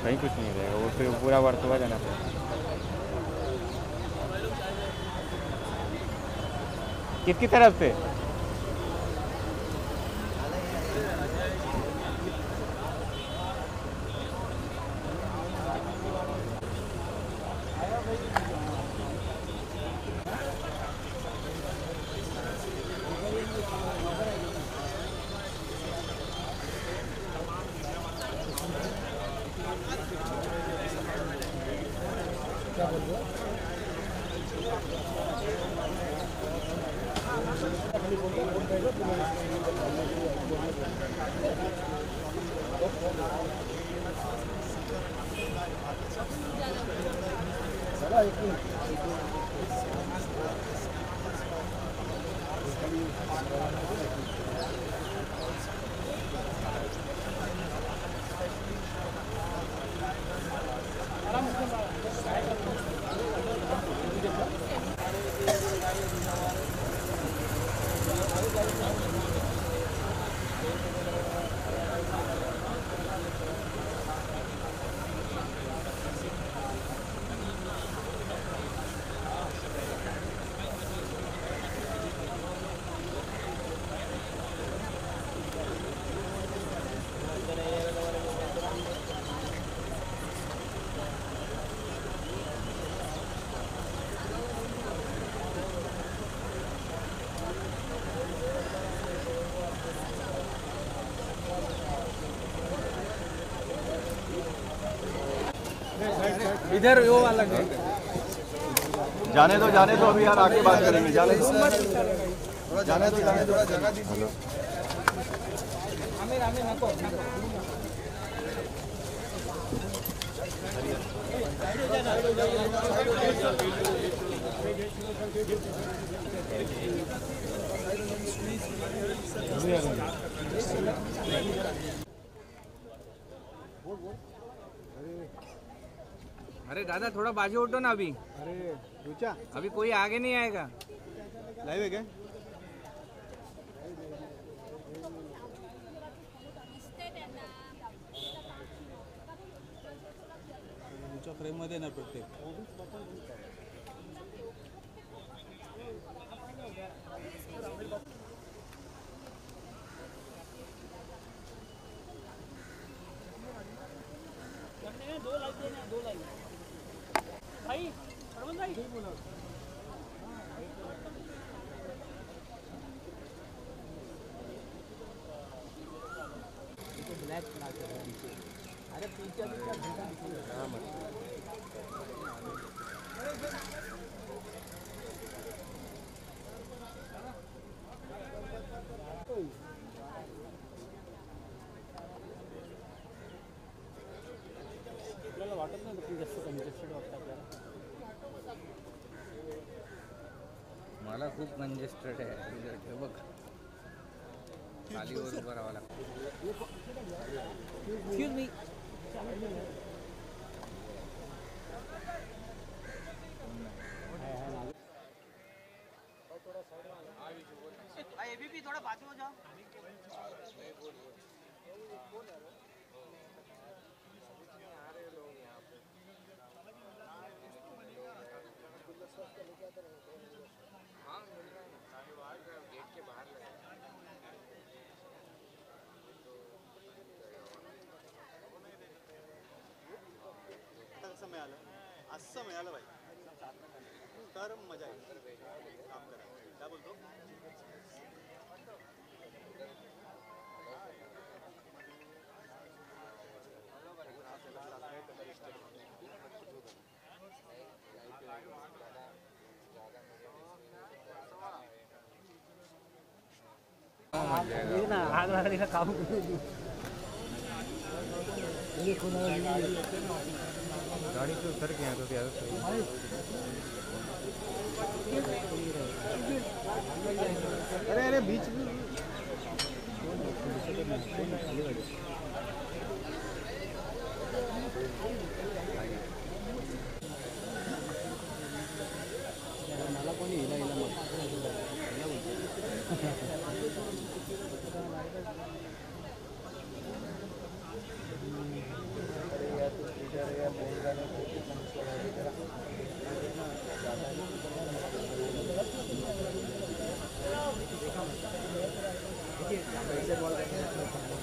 कहीं कुछ नहीं रहेगा, वो फिर पूरा वर्तवा जाना पड़ेगा। किसकी तरफ से? इधर वो वाला जाने दो अभी यार, आगे बात करेंगे। जाने दो जगह दीजिए। अरे दादा थोड़ा बाजू उठो ना अभी। अरे रुचा, अभी कोई आगे नहीं आएगा। लाइव है क्या? रुचा फ्रेम मध्ये ना प्रत्येक। भाई सरवन भाई ब्लैक अरे पीछे वाटत नाही खूप जास्त कंजेस्टेड वाटतं आपल्याला। मला खूप कंजेस्टेड आहे हे बघ, खाली वर उभं राहावं लागतं। एक्सक्यूज मी, एबीपी थोड़ा बाजू हो जाओ। असं मिळालं भाई तर मजा येईल काम करा। काय बोलतो? ना आग लागने का काम गाड़ी से उतर के यहाँ तो ज़्यादा सही है। अरे बीच में मला कोणी हिला हिला मग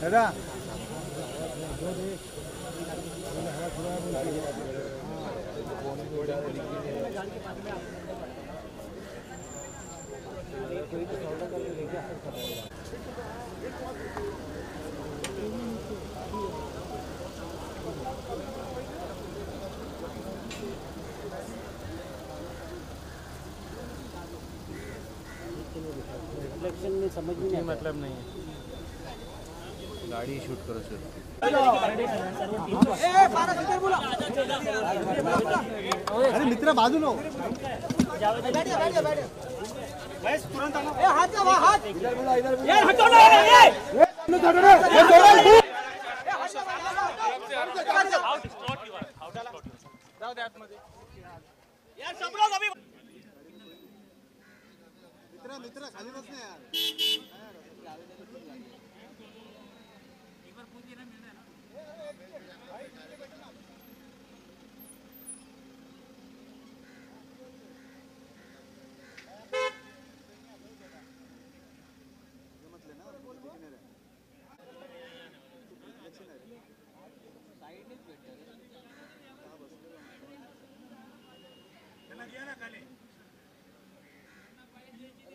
दादा रिफ्लेक्शन में समझ में नहीं मतलब नहीं है, गाड़ी शूट करो सिर्फ। अरे मित्रा बाजू लो मित्रा खाली बस ना यार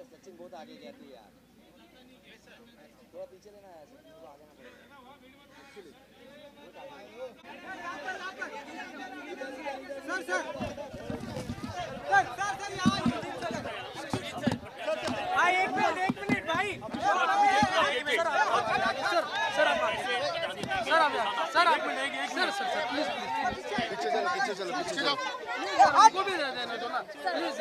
सचिन बहुत आगे गया तू यार थोड़ा पीछे लेना है थोड़ा आगे ना सर सर भाई एक मिनट भाई सर आप प्लीज पीछे चलो आपको भी दे देना दो ना प्लीज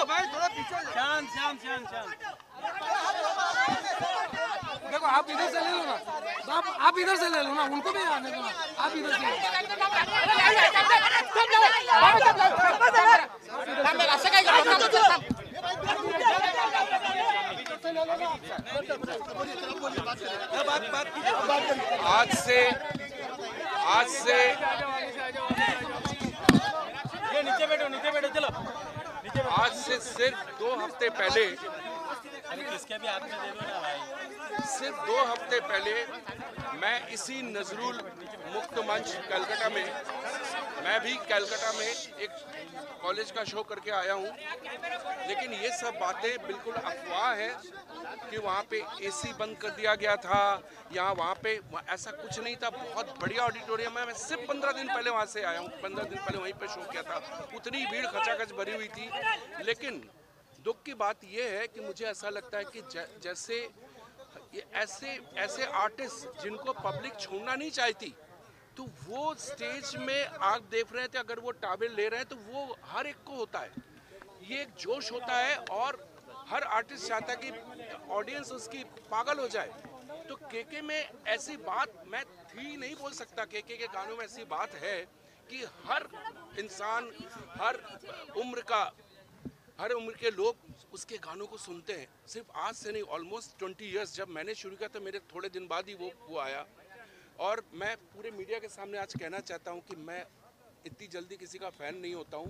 भाई थोड़ा पीछे शांत देखो आप इधर से ले लो ना आप इधर से ले लो ना उनको भी आने दो ना आप इधर से आज से नीचे बैठो चलो आज से सिर्फ 2 हफ्ते पहले किसके भी हाथ में दे दो ना भाई सिर्फ 2 हफ्ते पहले मैं इसी नजरुल मुक्त मंच कलकत्ता में मैं भी कलकत्ता में एक कॉलेज का शो करके आया हूँ, लेकिन ये सब बातें बिल्कुल अफवाह है कि वहाँ पे एसी बंद कर दिया गया था या वहाँ पे ऐसा कुछ नहीं था। बहुत बढ़िया ऑडिटोरियम है। मैं सिर्फ 15 दिन पहले वहाँ से आया हूँ, 15 दिन पहले वहीं पे शो किया था। उतनी भीड़ खचाखच भरी हुई थी, लेकिन दुख की बात ये है कि मुझे ऐसा लगता है कि जैसे ये ऐसे आर्टिस्ट जिनको पब्लिक छोड़ना नहीं चाहती, तो वो स्टेज में आप देख रहे थे, अगर वो टावेल ले रहे हैं तो वो हर एक को होता है। ये एक जोश होता है और हर आर्टिस्ट चाहता है कि ऑडियंस उसकी पागल हो जाए। तो केके में ऐसी बात मैं थी नहीं बोल सकता। केके के गानों में ऐसी बात है कि हर इंसान, हर उम्र के लोग उसके गानों को सुनते हैं। सिर्फ आज से नहीं, ऑलमोस्ट 20 इयर्स। जब मैंने शुरू किया तो मेरे थोड़े दिन बाद ही वो आया। और मैं पूरे मीडिया के सामने आज कहना चाहता हूं कि मैं इतनी जल्दी किसी का फ़ैन नहीं होता हूं।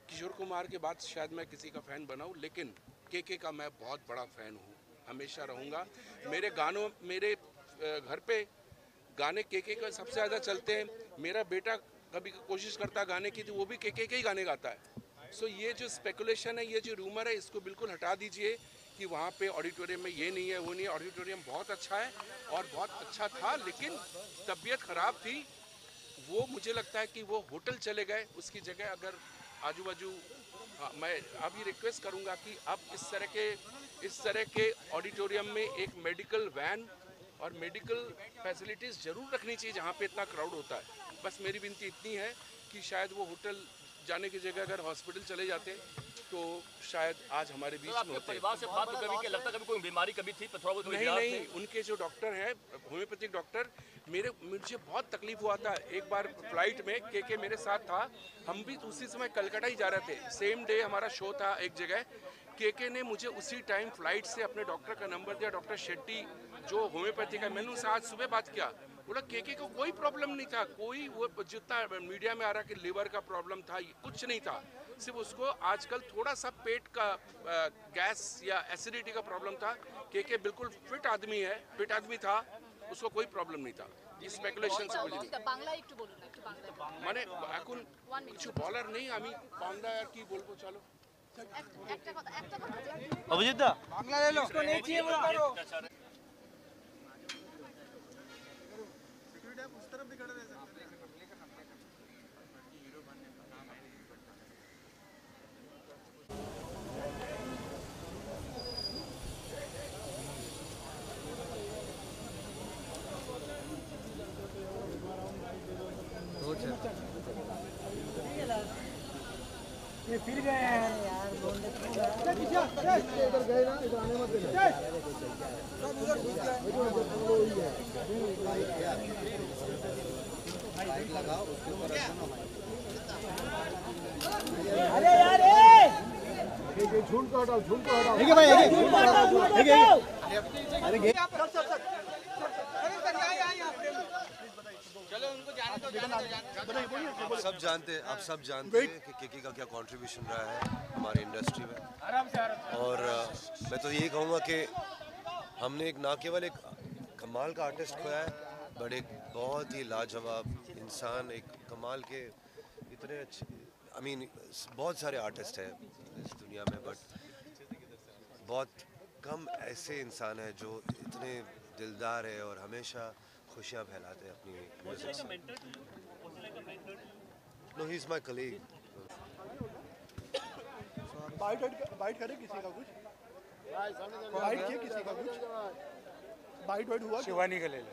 किशोर कुमार के बाद शायद मैं किसी का फ़ैन बना हूं, लेकिन केके का मैं बहुत बड़ा फ़ैन हूं, हमेशा रहूंगा। मेरे गानों, मेरे घर पे गाने केके का सबसे ज़्यादा चलते हैं। मेरा बेटा कभी कोशिश करता गाने की, तो वो भी केके के ही गाने गाता है। सो ये जो स्पेकुलेशन है, ये जो रूमर है, इसको बिल्कुल हटा दीजिए कि वहाँ पे ऑडिटोरियम में ये नहीं है, वो नहीं है। ऑडिटोरियम बहुत अच्छा है और बहुत अच्छा था, लेकिन तबीयत ख़राब थी। वो मुझे लगता है कि वो होटल चले गए। उसकी जगह अगर आजू बाजू, मैं अभी रिक्वेस्ट करूँगा कि अब इस तरह के ऑडिटोरियम में एक मेडिकल वैन और मेडिकल फैसिलिटीज़ ज़रूर रखनी चाहिए जहाँ पे इतना क्राउड होता है। बस मेरी विनती इतनी है कि शायद वो होटल जाने की जगह अगर हॉस्पिटल चले जाते तो शायद आज हमारे बीच में होते। परिवार से बात कभी कि लगता कभी कोई बीमारी कभी थी, थोड़ा बहुत नहीं, उनके जो डॉक्टर हैं, होम्योपैथिक डॉक्टर, मुझे बहुत तकलीफ हुआ था। एक बार फ्लाइट में केके मेरे साथ था, हम भी उसी समय कलकत्ता ही जा रहे थे। सेम डे हमारा शो था एक जगह। केके ने मुझे उसी टाइम फ्लाइट से अपने डॉक्टर का नंबर दिया, डॉक्टर शेट्टी, जो होम्योपैथी का। मैंने उनसे आज सुबह बात किया, बोला केके को कोई प्रॉब्लम नहीं था, कोई वो जितना मीडिया में आ रहा कि लिवर का प्रॉब्लम था, कुछ नहीं था। सिर्फ उसको आजकल थोड़ा सा पेट का गैस या एसिडिटी का प्रॉब्लम था। केके बिल्कुल फिट आदमी है, फिट आदमी था, उसको कोई प्रॉब्लम नहीं था। স্পেকুলেশন বাংলা একটু বলুন, একটু বাংলা। মানে এখন কিছু বলার নেই, আমি বাংলা আর কি বলবো, চলো একটা কথা অভিজিৎ দা बांग्ला ले लो, इसको नहीं चाहिए वो करो। उस तरफ भी खड़े रह सकते हैं। ये फिर गए हैं यार, इधर गए ना, इधर आने मत देना। सब उधर घुस गए। अरे यार ये झूठ को हटाओ, झूठ को हटाओ। ठीक है भाई, ठीक है। अरे आप सब जानते हैं कि केके का क्या कंट्रीब्यूशन रहा है हमारी इंडस्ट्री में। और मैं तो यही कहूँगा कि हमने एक ना केवल एक कमाल का आर्टिस्ट खोया है, बट एक बहुत ही लाजवाब इंसान, एक कमाल के इतने अच्छे, बहुत सारे आर्टिस्ट हैं इस दुनिया में, बट बहुत कम ऐसे इंसान हैं जो इतने दिलदार है और हमेशा खुशियाँ फैलाते हैं अपनी म्यूजिक से। No, he is my colleague. Bite करे किसी का कुछ, बाइट किया किसी का कुछ, बाइट हुआ शिवानी का ले ले।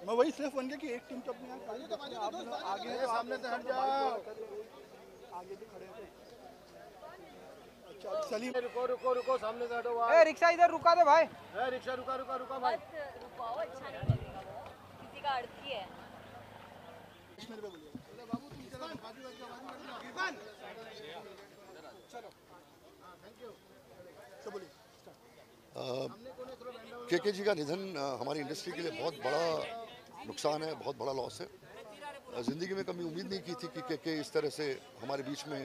मैं वही सिर्फ बन गया कि एक टीम तो अपने आप आगे सामने से हट जाओ, आगे भी खड़े हो। अच्छा सलीम, रुको सामने से हटो। ए रिक्शा इधर रुका दे भाई। ए रिक्शा रुका भाई। रुकाओ, अच्छा नहीं लगेगा वो, किसी का अर्थी है। मेरे पे बोलिए बाबू, तुम इधर इरफान, चलो थैंक यू। तो बोलिए। केके जी का निधन हमारी इंडस्ट्री के लिए बहुत बड़ा नुकसान है, बहुत बड़ा लॉस है। ज़िंदगी में कभी उम्मीद नहीं की थी कि केके इस तरह से हमारे बीच में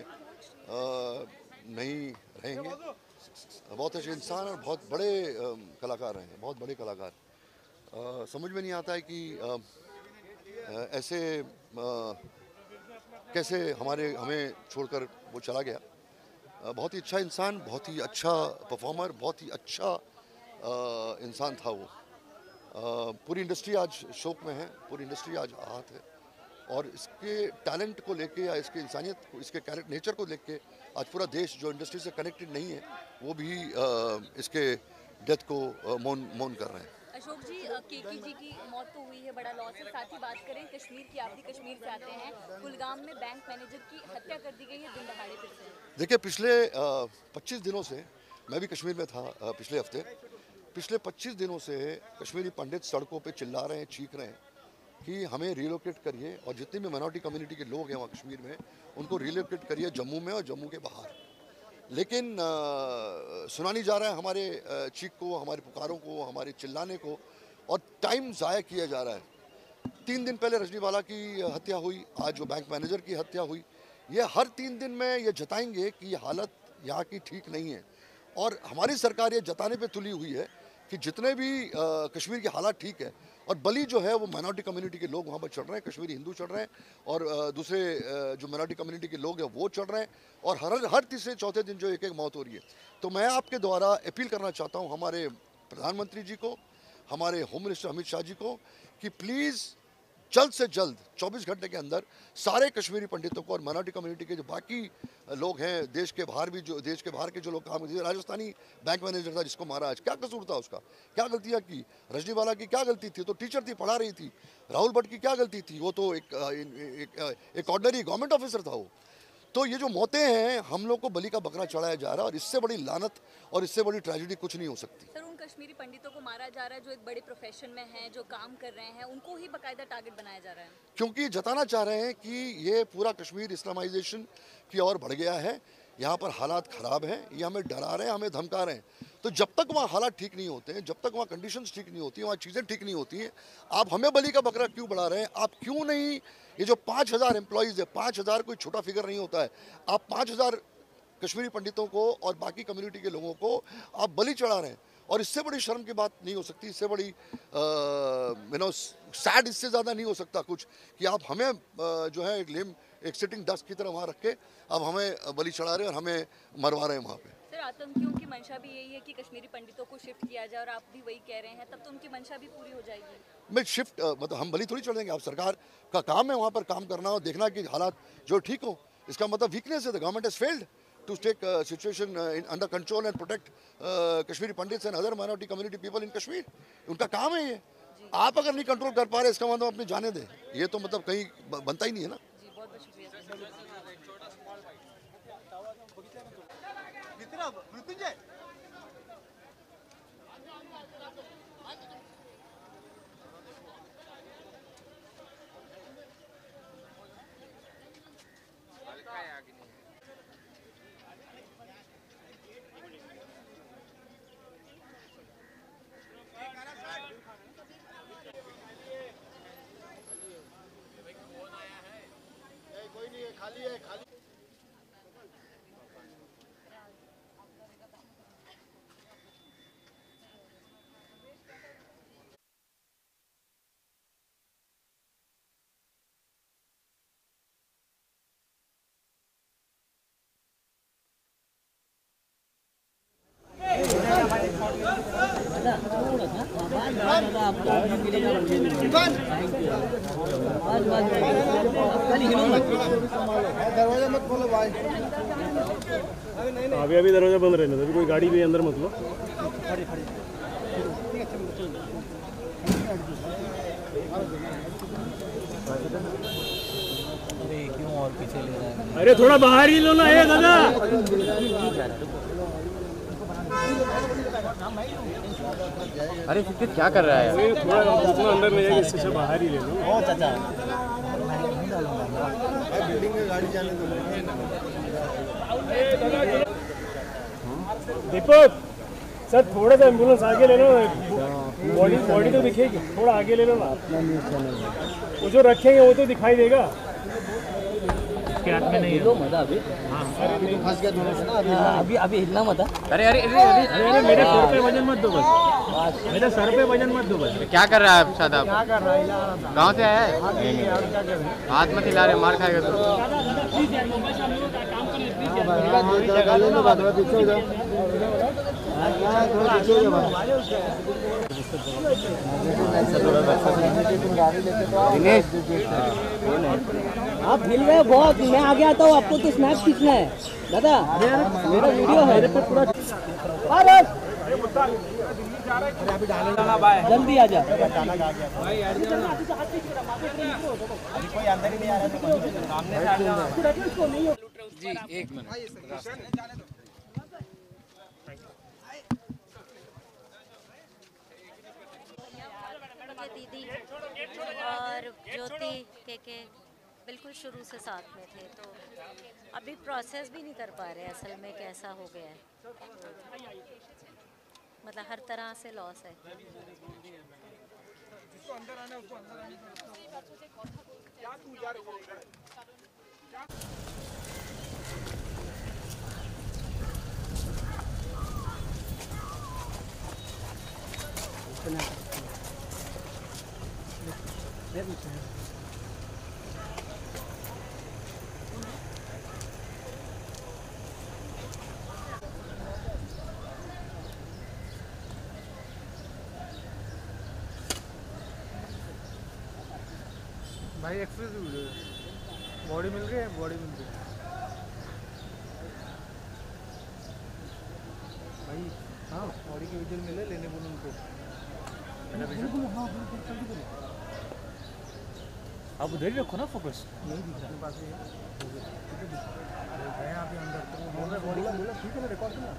नहीं रहेंगे। बहुत अच्छे इंसान और बहुत बड़े कलाकार हैं, बहुत बड़े कलाकार। समझ में नहीं आता है कि ऐसे कैसे हमें छोड़कर वो चला गया। बहुत ही अच्छा इंसान, बहुत ही अच्छा परफॉर्मर, बहुत ही अच्छा इंसान था वो। पूरी इंडस्ट्री आज शोक में है, पूरी इंडस्ट्री आज आहत है, और इसके टैलेंट को लेके या इसके इंसानियत को, इसके कैरेक्टर नेचर को लेके आज पूरा देश जो इंडस्ट्री से कनेक्टेड नहीं है वो भी इसके डेथ को मौन कर रहे हैं। अशोक जी, केके जी की मौत तो हुई है, बड़ा लॉस है। साथ ही बात करें कश्मीर की, आप भी कश्मीर से आते हैं, कुलगाम में बैंक मैनेजर की हत्या कर दी गई है दिन दहाड़े फिर से। देखिए, पिछले 25 दिनों से मैं भी कश्मीर में था। पिछले हफ्ते, पिछले 25 दिनों से कश्मीरी पंडित सड़कों पे चिल्ला रहे हैं, चीख रहे हैं कि हमें रिलोकेट करिए, और जितनी भी माइनॉरिटी कम्युनिटी के लोग हैं वहाँ कश्मीर में उनको रिलोकेट करिए जम्मू में और जम्मू के बाहर। लेकिन सुना नहीं जा रहा है हमारे चीख को, हमारे पुकारों को, हमारे चिल्लाने को, और टाइम ज़ाया किया जा रहा है। 3 दिन पहले रजनीवाला की हत्या हुई, आज जो बैंक मैनेजर की हत्या हुई। ये हर 3 दिन में ये जताएंगे कि ये हालत यहाँ की ठीक नहीं है, और हमारी सरकार ये जताने पे तुली हुई है कि जितने भी कश्मीर की हालात ठीक है, और बली जो है वो माइनॉरिटी कम्युनिटी के लोग वहाँ पर चढ़ रहे हैं, कश्मीरी हिंदू चढ़ रहे हैं, और दूसरे जो माइनॉरिटी कम्युनिटी के लोग हैं वो चढ़ रहे हैं, और हर तीसरे चौथे दिन जो एक मौत हो रही है। तो मैं आपके द्वारा अपील करना चाहता हूँ हमारे प्रधानमंत्री जी को, हमारे होम मिनिस्टर अमित शाह जी को, कि प्लीज़ जल्द से जल्द 24 घंटे के अंदर सारे कश्मीरी पंडितों को और माइनॉरिटी कम्युनिटी के जो बाकी लोग हैं, देश के बाहर के जो लोग काम करते, राजस्थानी बैंक मैनेजर था जिसको मारा, आज क्या कसूर था उसका, क्या गलतियाँ की, रजनीवाला की क्या गलती थी, तो टीचर थी, पढ़ा रही थी, राहुल भट्ट की क्या गलती थी, वो तो एक ऑर्डिनरी गवर्नमेंट ऑफिसर था वो। तो ये जो मौतें हैं, हम लोग को बलि का बकरा चढ़ाया जा रहा है, और इससे बड़ी लानत और इससे बड़ी ट्रेजेडी कुछ नहीं हो सकती। सर, उन कश्मीरी पंडितों को मारा जा रहा है जो एक बड़े प्रोफेशन में हैं, जो काम कर रहे हैं, उनको ही बाकायदा टारगेट बनाया जा रहा है, क्योंकि जताना चाह रहे हैं कि ये पूरा कश्मीर इस्लामाइजेशन की ओर बढ़ गया है, यहाँ पर हालात ख़राब हैं, ये हमें डरा रहे हैं, हमें धमका रहे हैं। तो जब तक वहाँ हालात ठीक नहीं होते हैं, जब तक वहाँ कंडीशंस ठीक नहीं होती हैं, वहाँ चीज़ें ठीक नहीं होती हैं, आप हमें बलि का बकरा क्यों बढ़ा रहे हैं? आप क्यों नहीं, ये जो 5,000 एम्प्लॉयज़ है, 5,000 कोई छोटा फिगर नहीं होता है, आप 5,000 कश्मीरी पंडितों को और बाकी कम्युनिटी के लोगों को आप बलि चढ़ा रहे हैं। और इससे बड़ी शर्म की बात नहीं हो सकती, इससे बड़ी सैड इससे ज़्यादा नहीं हो सकता कुछ कि आप हमें जो है एक सिटिंग डस्ट की तरह वहाँ रख के अब हमें बलि चढ़ा रहे हैं और हमें मरवा रहे हैं वहाँ पे। सर, आतंकियों की मंशा भी यही है कि कश्मीरी पंडितों को शिफ्ट किया जाए और आप भी वही कह रहे हैं, तब तो उनकी मंशा भी पूरी हो जाएगी। मैं शिफ्ट मतलब हम बलि थोड़ी चढ़ देंगे। आप सरकार का काम है वहाँ पर काम करना और देखना कि हालात जो ठीक हो। इसका मतलब वीकनेस है, the government has failed to take situation under control and protect Kashmiri Pandits and other minority community people in Kashmir. उनका काम है ये। आप अगर नहीं कंट्रोल कर पा रहे इसका मतलब अपनी जाने दें, ये तो मतलब कहीं बनता ही नहीं है ना। जी, बहुत बहुत शुक्रिया। दरवाजा मत खोलो भाई। अभी दरवाजा बंद रहने दो, अभी कोई गाड़ी भी अंदर मत लो। अरे क्यों और पीछे ले रहा है? अरे थोड़ा बाहर ही लो ना ये दादा। अरे फिर क्या कर रहा है? थोड़ा जितना अंदर ले जाएगा इससे बाहर ही ले लो। ओ चाचा, बिल्डिंग में गाड़ी जाने दो। दीपक सर थोड़ा सा एम्बुलेंस आगे ले लो, बॉडी तो दिखेगी, थोड़ा आगे ले लो ना। वो जो रखेंगे वो तो दिखाई देगा। इसके हाथ में नहीं लो मत अभी। फंस गया दोनों से ना अभी हिलना मत। अरे अरे अरे अरे मेरे सर पे वजन मत दो बस, मेरे सर पे वजन मत दो बस। क्या कर रहा है शादाब? क्या कर रहा है? गाँव से आया है? और क्या कर रहे हैं? हाथ मत हिला रहे, मार खाएगा तो। पीछे हो जाओ, दिनेश आप हिल रहे हो बहुत, मैं आगे आता हूँ, आपको तो स्नैप खींचना है दादा, मेरा वीडियो है पूरा। जल्दी आ जा। कोई अंदर ही नहीं आ रहा तो सामने से आ जाओ। जी एक मिनट। दीदी और ज्योति के बिल्कुल शुरू से साथ में थे, तो अभी प्रोसेस भी नहीं कर पा रहे असल में कैसा हो गया है, मतलब हर तरह से लॉस है। भाई एक्सप्रेस बॉडी मिल गई है, बॉडी मिल गई भाई। हाँ बॉडी के विजुअल मिले, लेने बोलो उनको। आप उधर ही रखो ना फोकस। नहीं दिख रहा पास है आप अंदर तो बॉडी का बोला ठीक है ना, रिकॉर्ड करना।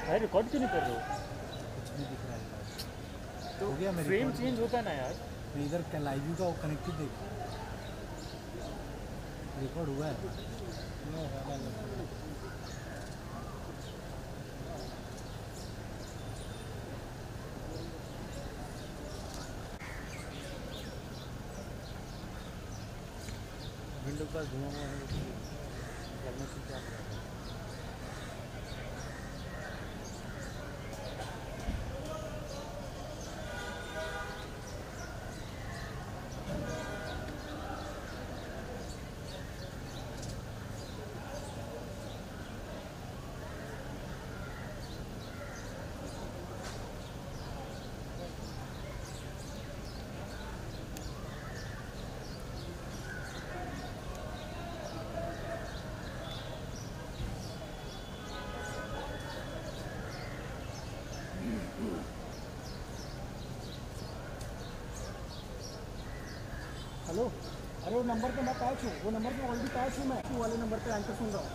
भाई रिकॉर्ड क्यों नहीं कर रहे हो? कुछ नहीं दिख रहा है तो फ्रेम चेंज होता है ना यार। इधर लाइव व्यू का कनेक्टेड देख, रिकॉर्ड हुआ है। लोग का धुआं हुआ है जलने से क्या हेलो, अरे वो नंबर पे मैं पैच हूँ, वो नंबर पे ऑलरेडी पैच हूँ मैं, वो वाले नंबर पे एंकर सुन रहा हूँ।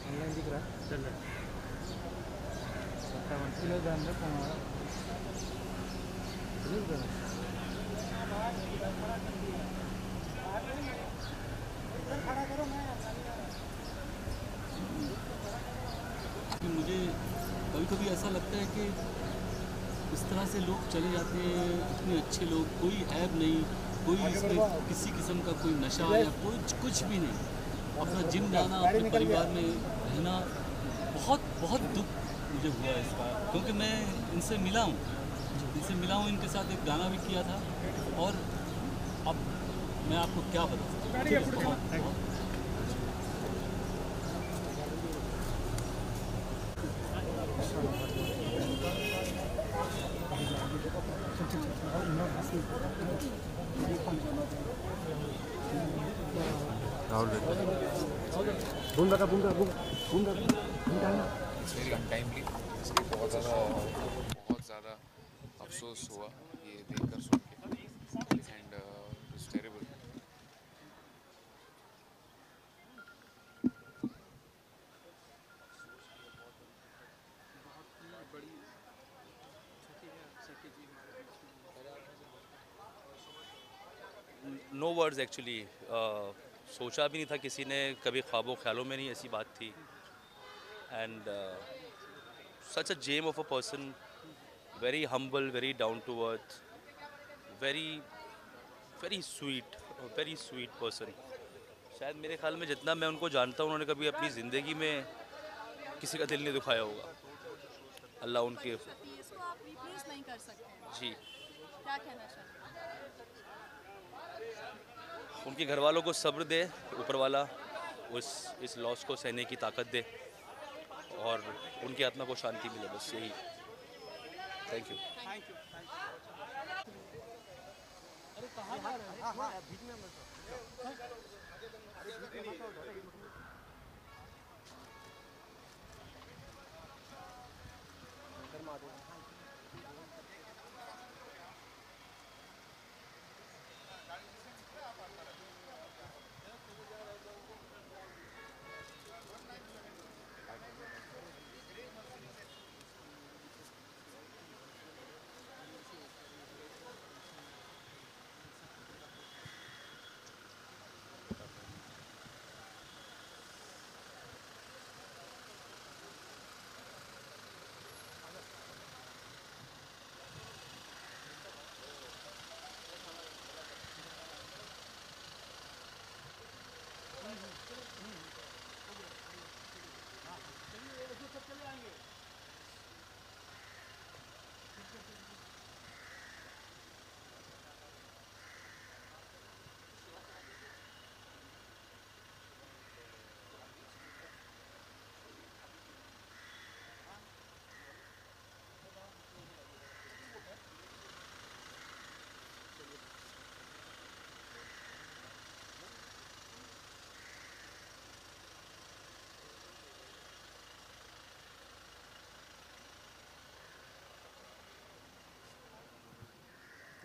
ऑनलाइन दिख रहा है चल रहा है 57 किलो ध्यान रखो हमारा कि मुझे कभी कभी ऐसा लगता है कि इस तरह से लोग चले जाते हैं, इतने अच्छे लोग, कोई ऐब नहीं, कोई इसमें किसी किस्म का कोई नशा या कुछ भी नहीं, अपना जिम जाना, अपने परिवार में रहना। बहुत बहुत दुख मुझे हुआ इसका, क्योंकि मैं इनसे मिला हूँ, इनके साथ एक गाना भी किया था, और अब मैं आपको क्या बता सकता हूँ। अनटाइमली इसलिए बहुत ज़्यादा अफसोस हुआ ये देखकर सुन के, and it's terrible. No words actually, सोचा भी नहीं था किसी ने, कभी ख्वाबों ख्यालों में नहीं ऐसी बात थी। And such a gem of a person, very humble, very down to earth, very sweet person. शायद मेरे ख्याल में जितना मैं उनको जानता हूँ, उन्होंने कभी अपनी ज़िंदगी में किसी का दिल नहीं दुखाया होगा। अल्लाह उनके इसको आप रिप्लेस नहीं कर सकते। जी, क्या कहना चाहते हैं? उनके घर वालों को सब्र दे ऊपर वाला, इस लॉस को सहने की ताकत दे, और उनकी आत्मा को शांति मिले, बस यही। Thank you.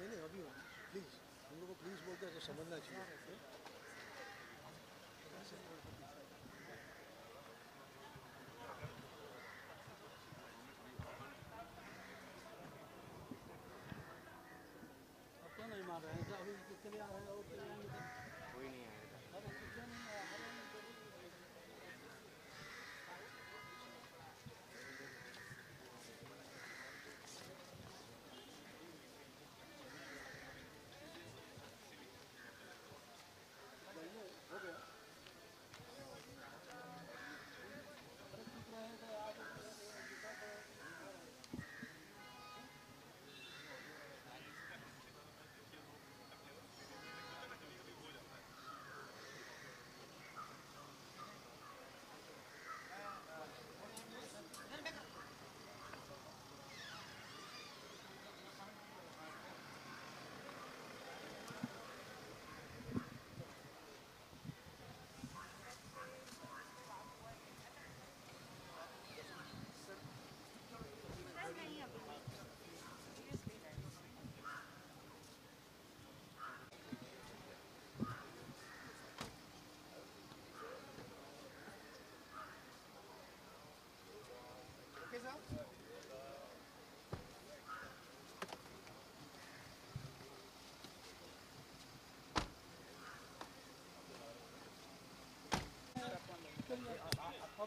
नहीं अभी प्लीज़ हम लोग को प्लीज़ बोलते हैं तो समझना चाहिए। अब तो नहीं मार रहे हैं, अभी कितने आ रहे हैं और कोई नहीं आएगा।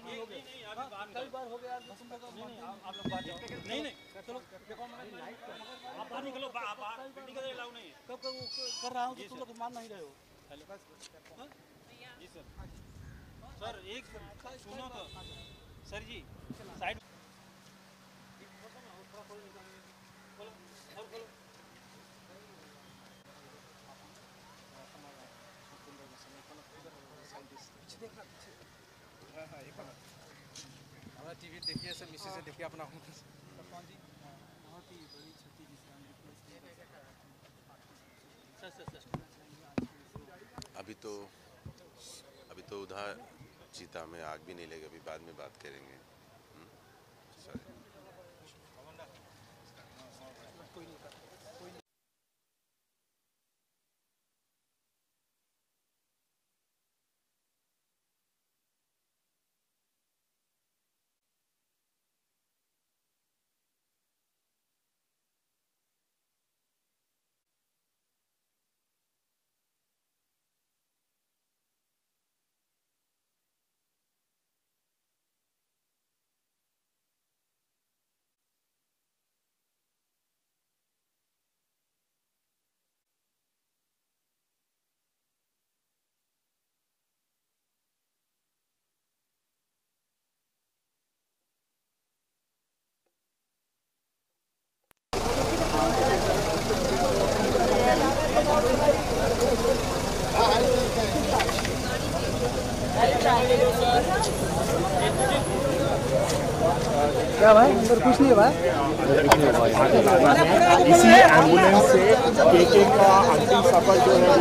कई बार हो गया नहीं चलो आप बाहर निकलो नहीं कब कर रहा हूँ तो तुम लोग मान नहीं रहे हो जी सर एक सुनो तो सर जी साइड हमारा टीवी देखिए सब मिस्सी से देखिए अपना बहुत ही बड़ी क्षति अभी तो उधर चीता में आग भी नहीं लगी, अभी बाद में बात करेंगे। क्या भाई अंदर कुछ नहीं है भाई। इसी एम्बुलेंस से केके का अंतिम सफर जो है वो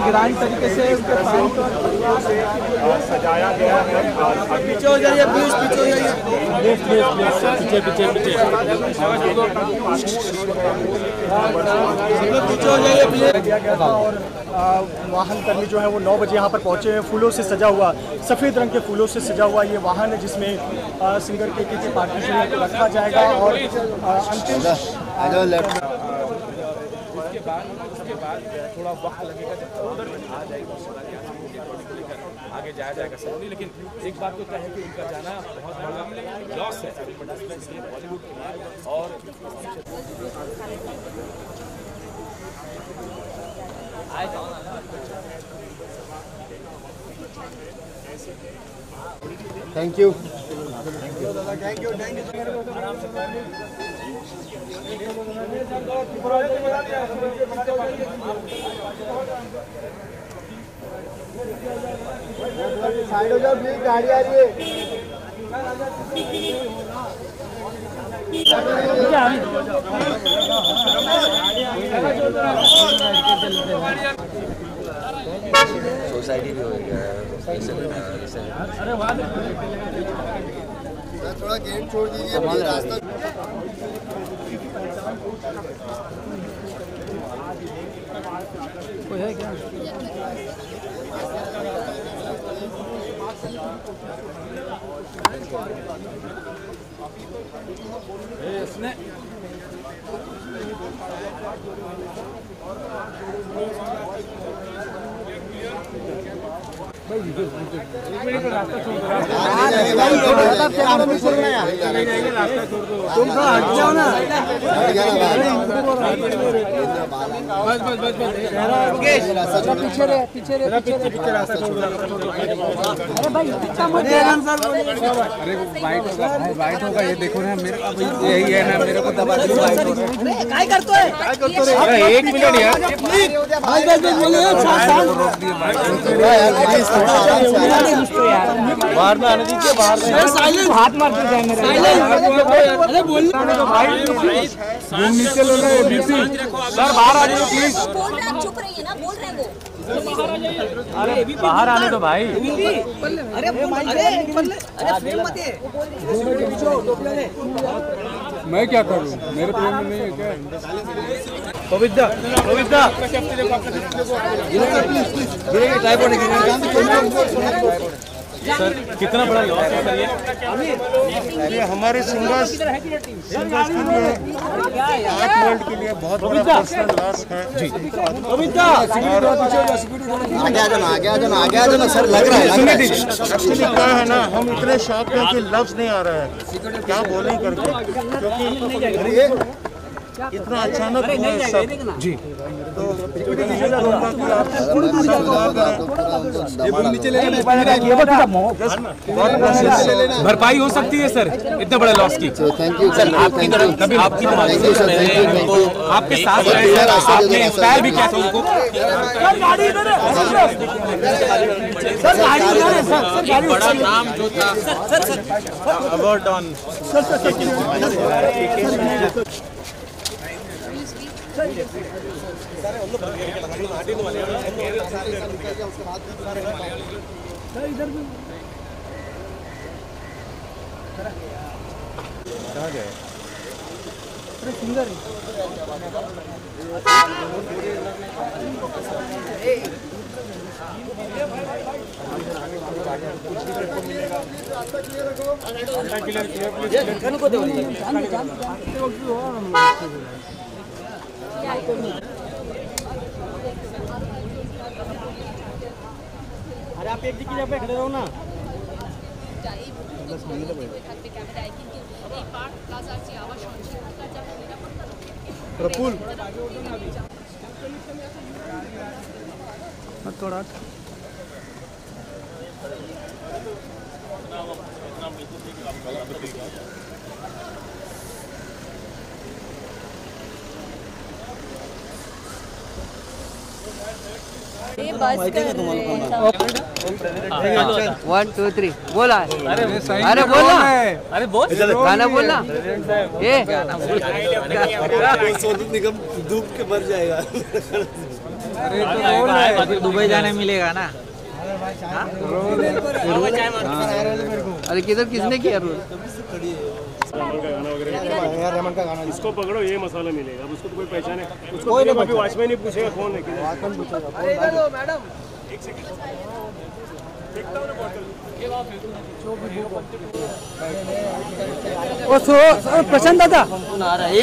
ग्रांड तरीके से सजाया गया है। पीछे हो जाइए प्लीज, पीछे हो जाइए पीछे हो जाइए दिया गया था। और वाहन कर्मी जो है वो 9 बजे यहाँ पर पहुँचे हैं। फूलों से सजा हुआ, सफ़ेद रंग के फूलों से सजा हुआ ये वाहन है जिसमें सिंगर के पार्टी को रखा जाएगा और अंतिम उसके बाद थोड़ा वक्त लगेगा जब उधर आ जाएगा आगे जाया जाएगा सब। लेकिन एक बात तो तय है कि इनका जाना बहुत बड़ा लॉस है बॉलीवुड के लिए। और थैंक यू दादा, थैंक यू साइड हो जाओ प्लीज, गाड़ी आ रही है। सोसाइटी भी हो गया है। थोड़ा गेट छोड़ दीजिए रास्ता। कोई है क्या? इसने रास्ता छोड़ तुम थोड़ा हट जाओ ना। पीछे रास्ता छोड़। अरे भाई अरे वाइट होगा ये देखो ना, मेरे यही है ना, मेरे को दबा दो। काय करतो है? अरे 1 मिनट यार, बाहर में आने दीजिए, बाहर में हाथ मारते जाए मेरे। अरे बोलना भाई, नीचे लो ना बीसी सर, बाहर आ जाओ प्लीज। चुप रहिए ना, बोल रहे हैं वो। अरे बाहर आने दो भाई। अरे फ्रेम मत है। मैं क्या करूं, मेरे प्रेम में नहीं है क्या? पवित्रा सर कितना बड़ा लॉस है सर ये हमारे सिंगर्स के लिए 8 वर्ल्ड के लिए बहुत बड़ा पर्सनल लॉस है जी। आगे आ जाना सर, लग रहा है एक्चुअली क्या है ना, हम इतने शॉक हैं कि लफ्ज नहीं आ रहा है क्या बोलें करके, क्योंकि इतना अचानक हुआ सब जी। तो भरपाई हो सकती है सर इतने बड़े लॉस की। थैंक यू सर, आपकी तरफ आपके साथ आपने इंस्पायर भी किया था उनको। बड़ा नाम जो था अवार्ड ऑन इधर भी कहाँ गए? अरे सिंगर अरे आप एक जगह पे खड़े रहो ना। प्रफुल थोड़ा बस कर रहे हैं 1 2 3 बोला। अरे बोला, अरे बोल गाना बोलना। ये सोनू निगम डूब के मर जाएगा। अरे दुबई जाने मिलेगा ना। अरे किधर किसने किया रोल? रहमान का गाना इसको पकड़ो, ये मसाला मिलेगा। अब उसको तो कोई पहचाने, उसको अभी वॉचमैन ही पूछेगा कौन है। मैडम एक सेकंड देखता हूं ना बॉटल। ओ सो प्रशांत दादा आ रहा है।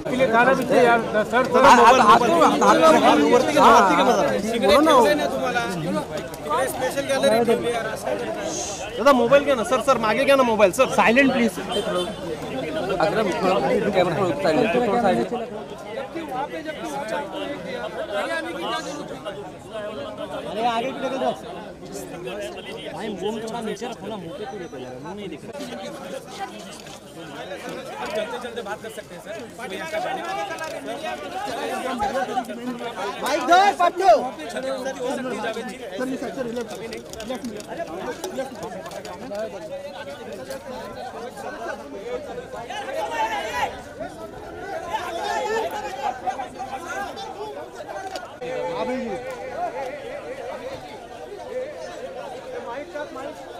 हेलो खाना भी यार सर, थोड़ा दादा मोबाईल घ्या ना सर, सर मागे घ्या ना mobile sir, silent please. Akram camera थोड़ा साइलेंट अरे आगे की निकल जाओ भाई, मुंह में थोड़ा नीचे रखो ना, मुंह पे क्यों निकल जाएगा, मुंह नहीं दिख रहा। चलते चलते बात कर सकते हैं सर। भाई दो पट्टू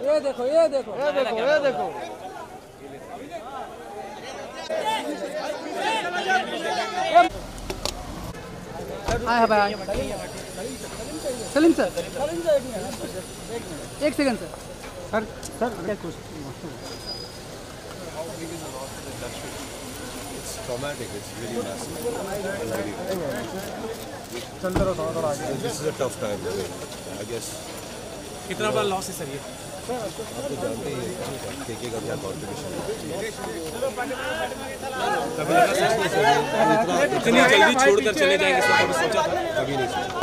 ये देखो ये देखो ये देखो ये देखो। हाँ भाई सलीम सर, एक second sir. Sir traumatic, it's really massive. चलते रहो थोड़ा आगे। This is a tough time, I guess. कितना बड़ा लॉस है सर ये? आप तो जानते ही हैं केके का क्या कॉन्ट्रीब्यूशन है। इतनी जल्दी छोड़कर चले जाएंगे सर, कभी सोचा था? कभी नहीं सोचा।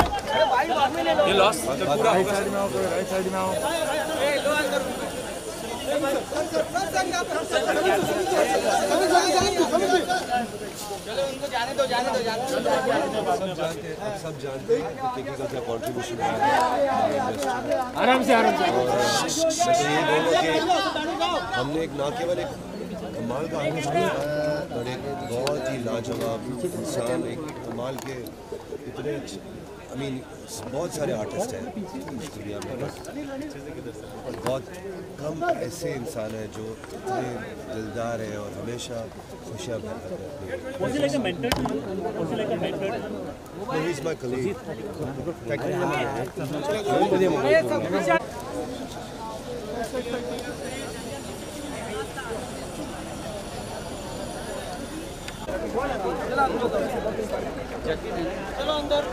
ये लॉस पूरा राइट साइड में आओ, राइट साइड में आओ। सब जानते हैं केके का क्या कॉन्ट्रीब्यूशन है। आराम से मैं तो ये बोलूँगा कि हमने एक ना केवल एक कमाल का आर्टिस्ट है, पर एक बहुत ही लाजवाब इंसान, एक कमाल के इतने आई मीन बहुत सारे आर्टिस्ट हैं दुनिया में, और बहुत कम ऐसे इंसान हैं जो इतने दिलदार हैं और हमेशा खुशियाँ भरते हैं। He is my colleague. चलो अंदर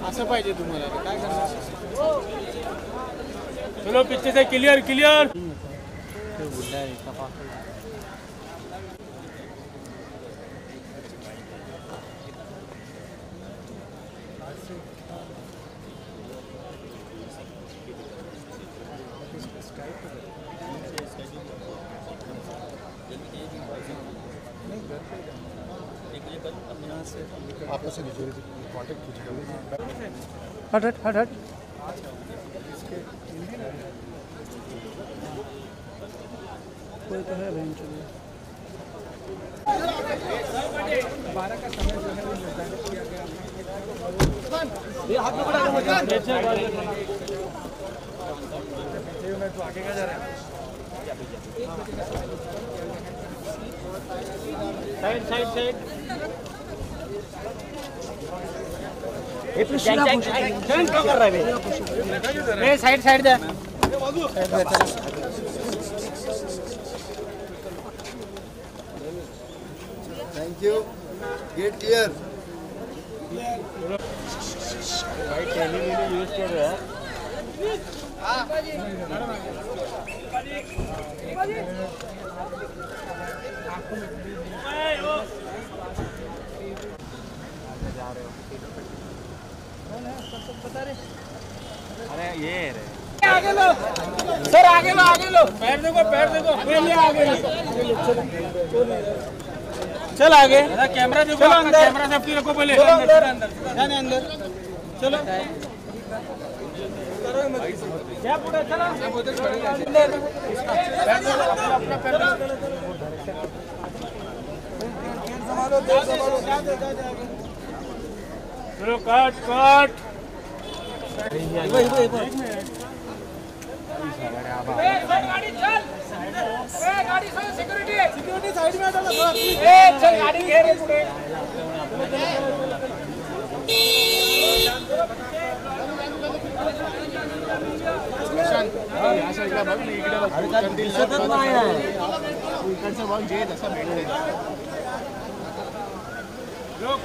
असं पाहिजे तुम्हाला काय करणार. चलो पीछे से क्लियर क्लियर. आप लोग से कांटेक्ट कीजिएगा. हट हट हट हट. कोई तो है बहन चलिए. 12 का समय जो है वो निर्धारित किया गया है. ये हाथ में पड़ा है मैं तो आगे का जा रहा है. Side side side. चैन क्या कर रहा है बे. साइड साइड दे. Thank you. Get clear. White television use कर रहा है. अरे ये रे आगे लो सर. आगे लो पैर देखो पहले आगे लो. चल आगे. कैमरा देखो. कैमरा सेफ्टी रखो पहले. अंदर चलो क्या पुढे चला. चलो काट काट. गाड़ी चल. गाड़ी सिक्योरिटी साइड में चल. गाड़ी घेरे पुढे.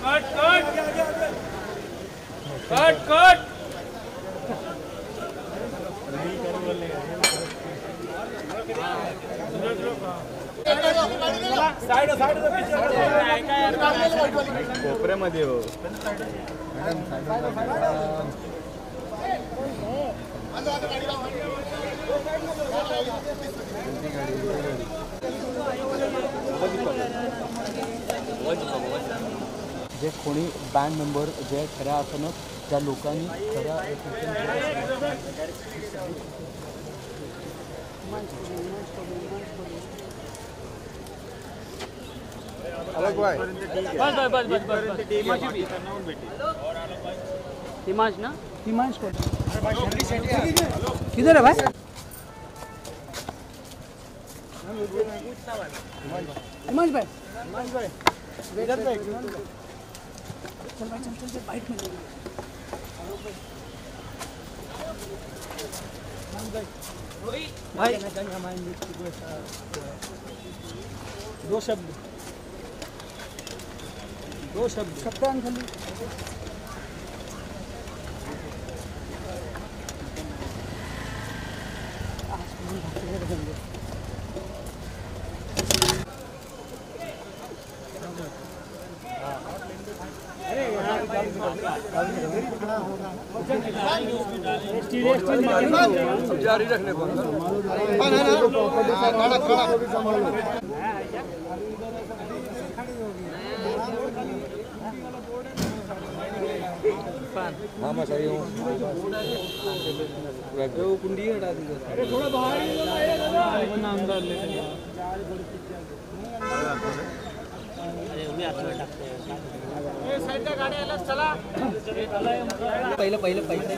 Cut cut cut cut. कोपऱ्यामध्ये हो. जे कोणी बँड मेंबर जे खऱ्या अर्थानं त्या लोकांनी खऱ्या अलग भाई. हिमांश ना. हिमांश को किधर है भाई. हिमांश भाई इधर पे. चल भाई चल बाइक में. भाई दो शब्द सप्ताह खाली. जारी रखने को. हाँ मैं सही हूँ। वो कुंडी हटा दी। अरे थोड़ा बाहर अंदर ले पहले पैसे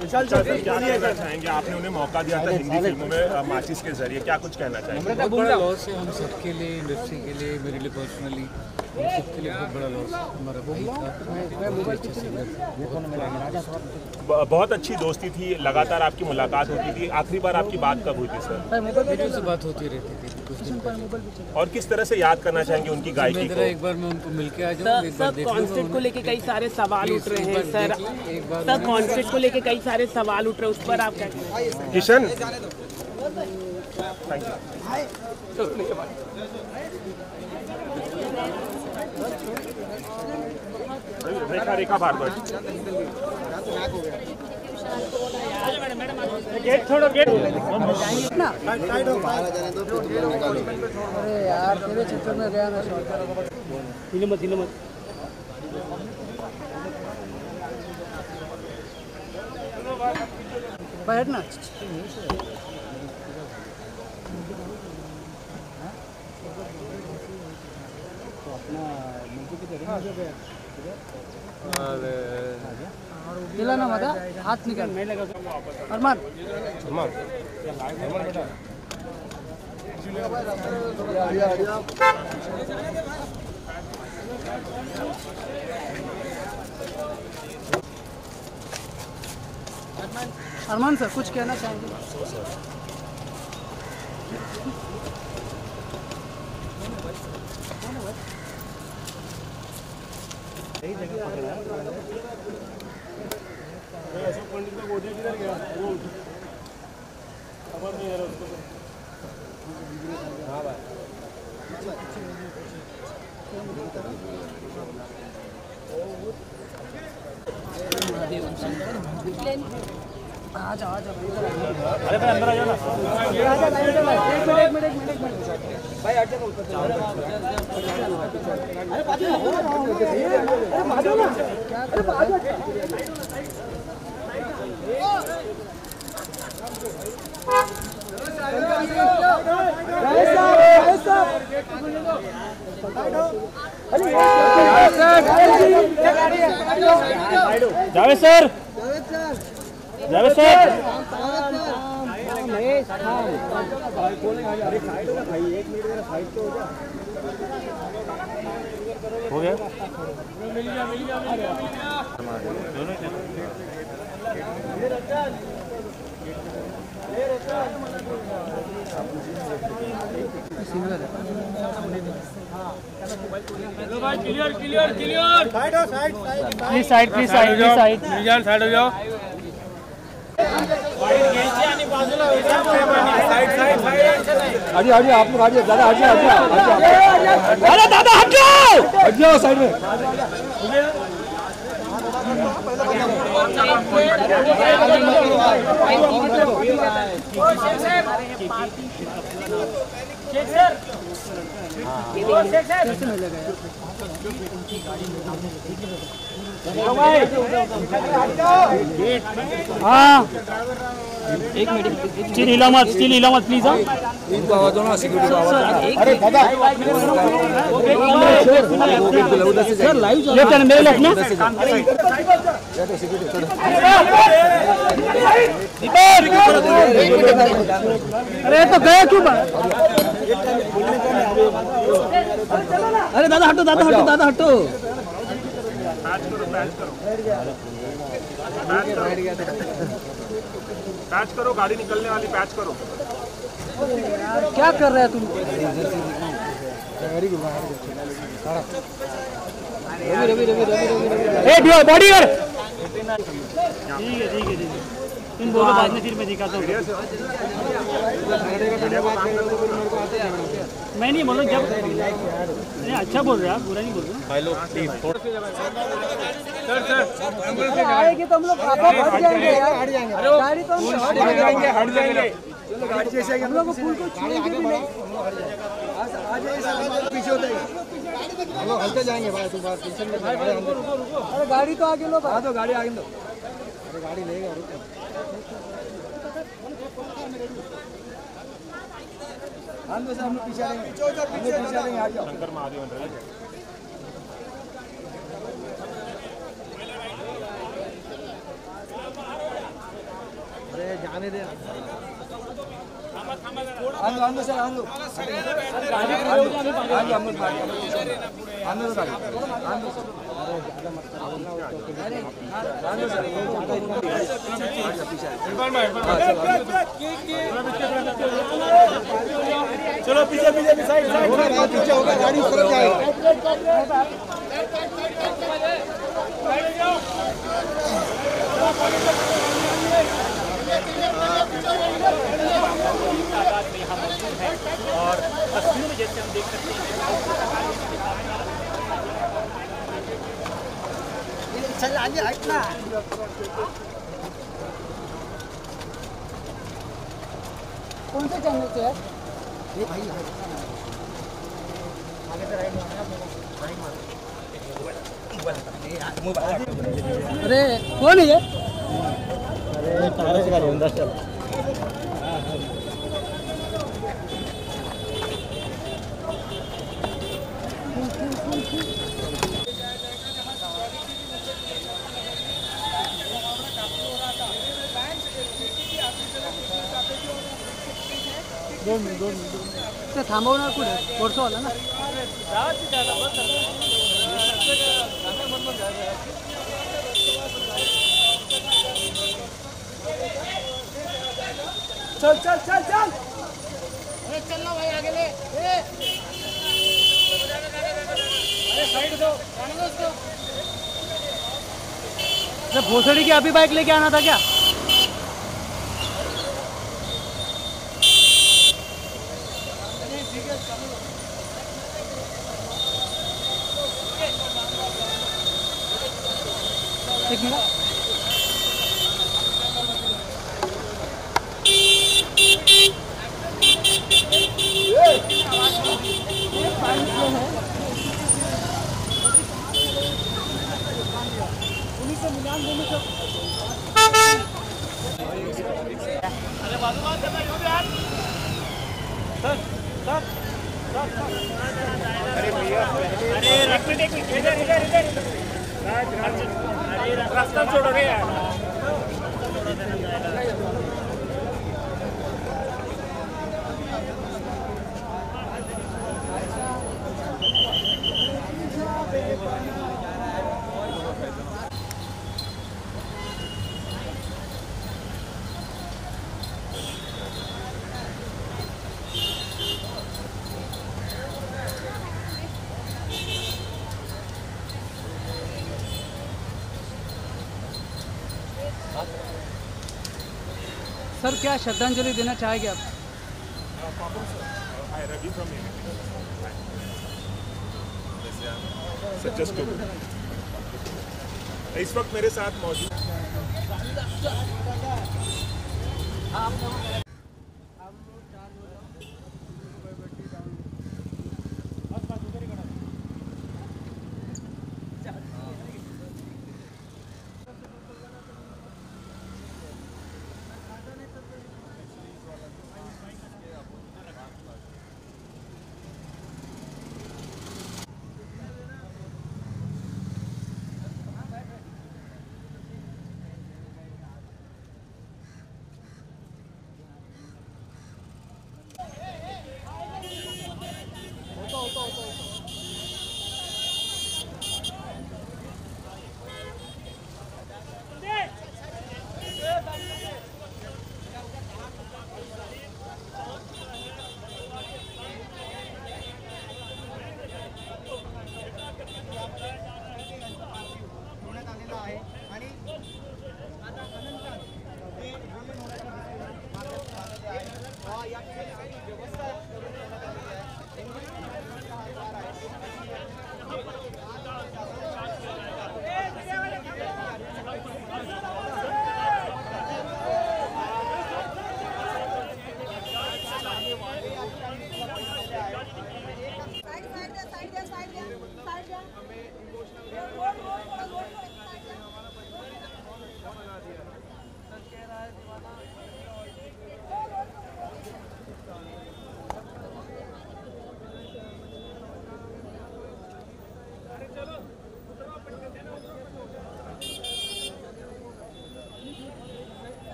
विशाल सर क्या कहना चाहेंगे? आपने उन्हें मौका दिया था हिंदी फिल्मों में माचिस के जरिए, क्या कुछ कहना चाहेंगे? बहुत बड़ा लॉस है हम सबके लिए, इंडस्ट्री के लिए, मेरे लिए पर्सनली, हम सबके लिए बहुत बड़ा लॉस है। हमारा भाई था, बहुत अच्छी दोस्ती थी, लगातार आपकी मुलाकात होती थी। आखिरी बार आपकी बात कब हुई थी सर? वीडियो से बात होती रहती थी कुछ दिन पहले। और किस तरह से याद करना चाहेंगे उनकी गायकी को? एक बार मैं उनको मिलके आ जाऊँ। सर कॉन्सेप्ट को लेके कई सारे सवाल उठ रहे हैं सर। सर कॉन्सेप्ट को लेके कई सारे सवाल उठ रहे हैं, उस पर आप क्या कहेंगे? किशन रेखा भारद्वाज गेट छोड़ो, गेट ना अरे यार तेरे चक्कर में गया ना। हिल मत बैठना। दिला ना मजा हाथ निकाल नहीं लगा। अरमान बेटा अरमान सर कुछ कहना चाहेंगे? सही जगह पकड़ा अशोक पंडित का गोदी किधर गया? वो खबर नहीं है उसको। हाँ भाई आ जाओ अरे भाई अंदर आ जाओ ना। एक मिनट भाई हट जाओ। अरे बाजू ना। अरे बाजू जावेद सर हो गया। क्लियर साइड हो जाओ। आइए आप लोग आइए दादा, अरे दादा हट जाओ साइड में। हाँ एक मिनट स्टिल हिला मत प्लीज। इनको आवाज दो ना, सिक्योरिटी को आवाज दो। अरे दादा सर लाइव लेफ्ट एंड मेरे लेफ्ट ना। अरे तो गया क्यों? अरे दादा हटो। पैच करो, गाड़ी निकलने वाली, पैच करो। क्या कर रहे हैं तुम? रवि बॉडी कर। ठीक है तुम बोलो बाद में, फिर मैं दिखाता हूँ। मैं नहीं बोल रहा, जब नहीं अच्छा बोल रहे आप, बुरा नहीं बोल रहे। आएगी तो हम लोग हट जाएंगे यार, गाड़ी तो हम हट जाएंगे हम लोग फूल को छुएंगे भी नहीं। पीछे हो जाएंगे हम लोग, हलते जाएंगे भाई, तुम बात टेंशन मत लो। अरे गाड़ी तो आगे लो, आ दो गाड़ी आगे दो। अरे गाड़ी लेगा, रुको हम लोग पीछे आएंगे, पीछे आएंगे, आ जाओ। शंकर महादेव अरे जाने दे, आंदो सर, आंदो चलो पीछे पीछे साइड पीछे होगा, गाड़ी सरक जाएगी। और तस्वीर में जैसे हम देख सकते हैं, चल आगे हटना। कौन से चैनल से है ये भाई? आगे से राइट मारना। अरे कौन है ये? अरे तारे से गाड़ी अंदर चल। दोन मिनिट थांबवणार कुठे? कोर्सवाला ना, चल चल चल चल, अरे चलना भाई, आगे ले। अरे साइड दो, जाने दो उसको। भोसड़ी की अभी बाइक लेके आना था क्या? एक मिनट, उन्हीं से मिलान देने को। अरे बाजू बात करना यार, सर सर सर, अरे भैया, अरे एक मिनट इधर इधर इधर, अरे रास्ता छोड़ो रे यार। सर क्या श्रद्धांजलि देना चाहेंगे आप? इस वक्त मेरे साथ मौजूद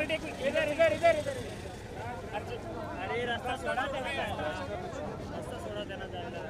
मिनट इधर इधर इधर इधर। अरे रास्ता छोड़ा देना, रास्ता छोड़ा देना जाएगा।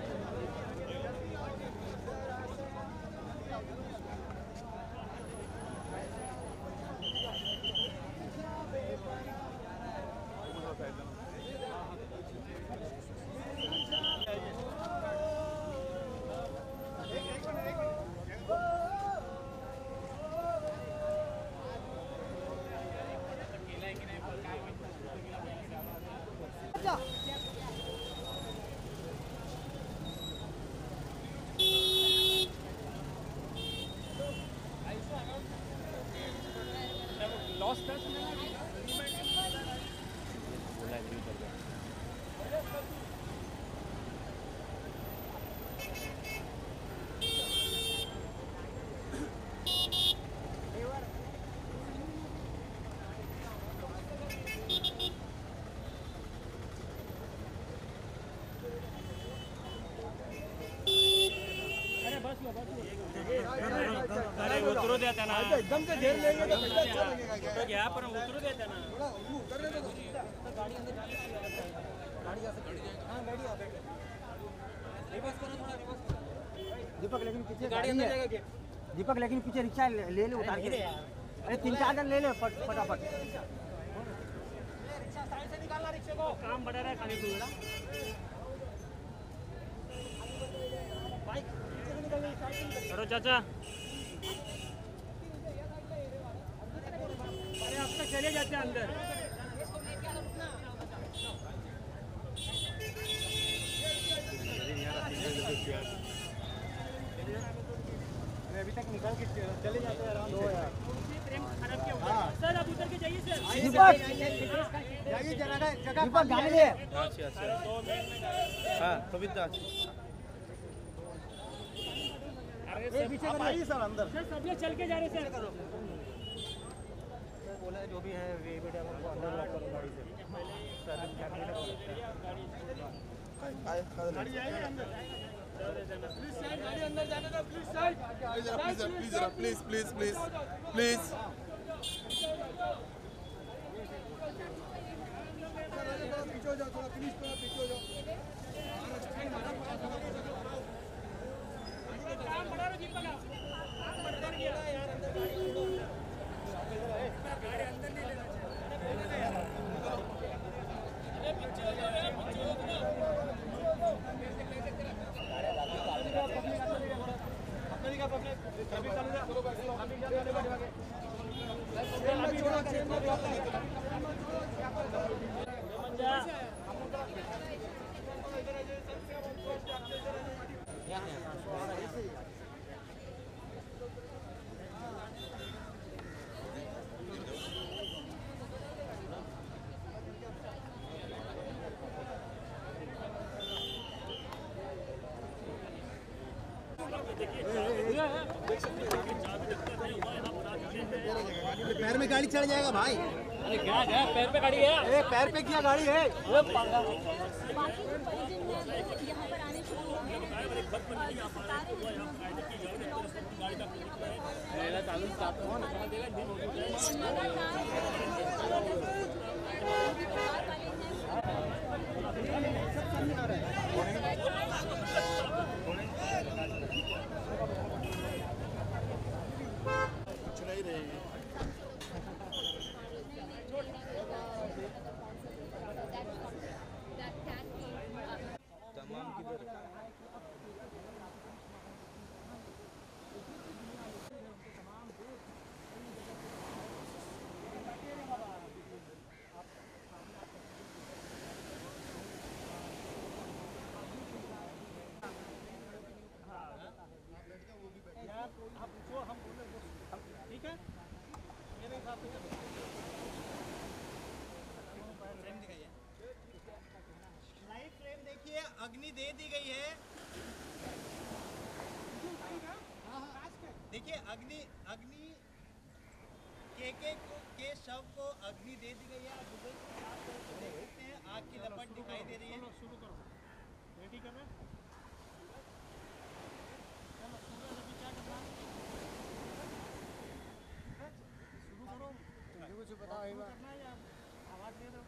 अरे उतरो देता ना, एकदम से घेर लेंगे तो अच्छा लगेगा। तो क्या पर उतरो देता ना, उतरने दो। गाड़ी अंदर गाड़ी जा सकती है। हां गाड़ी आ गई। रिवर्स करो थोड़ा, रिवर्स करो दीपक। लेकिन पीछे गाड़ी अंदर जाएगा क्या दीपक? लेकिन पीछे रिक्शा ले ले उतार के। अरे 3-4 जन ले ले फटाफट। रिक्शा साइड से निकालना, रिक्शे को। काम बढ़ा रहा है खाली तू बेटा। बाइक पीछे से निकल गई। करो चाचा। अरे अब तक चले जाते हैं अंदर। अभी तक निकल के चले जाते हैं आराम से यार। खराब क्या हुआ सर? आप उतर के जाइए सर। जाइए जगह दीपक गाड़ी ले। हां कविता। अरे पीछे करिए सर, अंदर सर। सब लोग चल के जा रहे सर। करो बोला जो भी है वे बेटा को अंदर लॉक करो गाड़ी से। सर क्या गाड़ी जाएगी अंदर। प्लीज साइड, गाड़ी अंदर जाने दो। Please side, please please please please. पीछे हो जाओ थोड़ा, प्लीज थोड़ा पीछे हो जाओ। काम बढ़ा रहा दीपक, काम बढ़ा दिया यार। अंदर गाड़ी छोड़ो, गाड़ी अंदर नहीं लेना चाहिए। अरे पीछे हो जाओ यार, पीछे हो जाओ। अपने का पब्लिक अभी चल रहा है। अभी जा रहे हैं। अभी छोड़ो चेन में पैर में गाड़ी चढ़ जाएगा भाई। अरे क्या क्या पैर पे गाड़ी है? पैर पे क्या गाड़ी है? कुछ नहीं रहेगी। तमाम किधर ठीक है मेरे हिसाब से लाइव फ्रेम देखिए, अग्नि दे दी गई है। देखिए अग्नि के शव को अग्नि दे दी गई है। आप गूगल पर सर्च करके देख सकते हैं, आग की लपट दिखाई दे रही है। शुरू करो, रेडी कर रहे हैं। चलो सूरज अभी क्या करना है? शुरू करो। कुछ बताओ आवाज दे दो।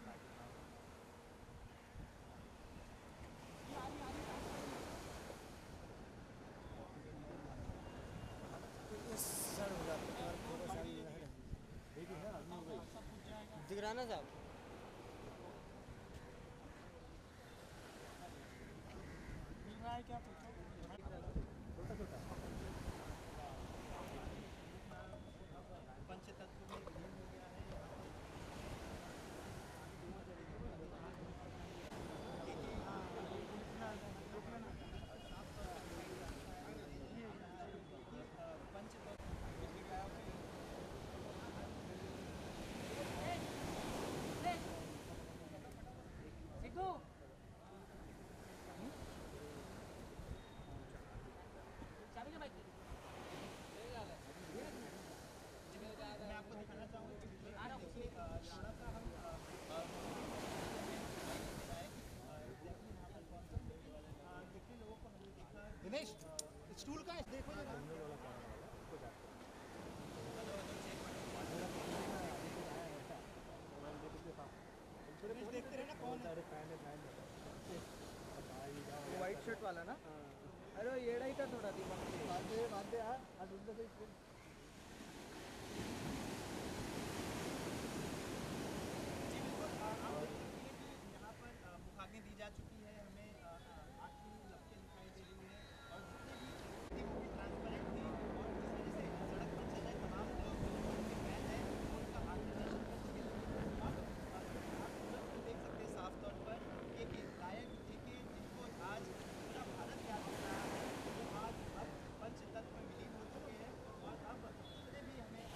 सर हो जाता है थोड़ा सा दिख रहा ना साहब। मिल रहा है क्या पूछो? पंचतत्व में विलीन हो गया है। मैं आपको दिखाना चाहूँगा कि देखिए थोड़ा सा हम देखिए लोगों को हमने देखा। दिनेश स्टूल का देखो देखते रहे ना कौन व्हाइट शर्ट वाला ना। अरे येड़ा ही था थोड़ा दिमाग बांधे यार आज उनसे यहाँ पर मुखाग्नि दी जा चुकी है। हमें आग की लपटें दिखाई दे रही है और जितने भी वो भी ट्रांसपेरेंट थी और जिस वजह से सड़क पर चल रहे तमाम लोग जो उनके फैन हैं उनका हाथ प्रदर्शन कर चुके थे। अब आप देख सकते हैं साफ तौर पर कि लायक देखिए जिनको आज पूरा भारत याद कर रहा है वो आज अब पंचतत्व में विलीन हो चुके हैं और अब जितने भी हमें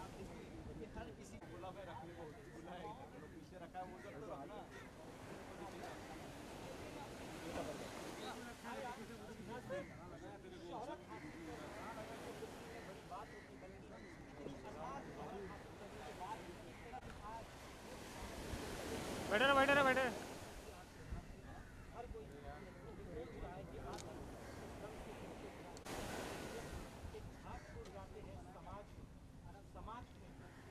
आप देखिए कि हर किसी बोला मैं रखने को बोला है पीछे रखा है वो सब तो रहा ना। बैठे रहे बैठे रहे बैठे। समाज में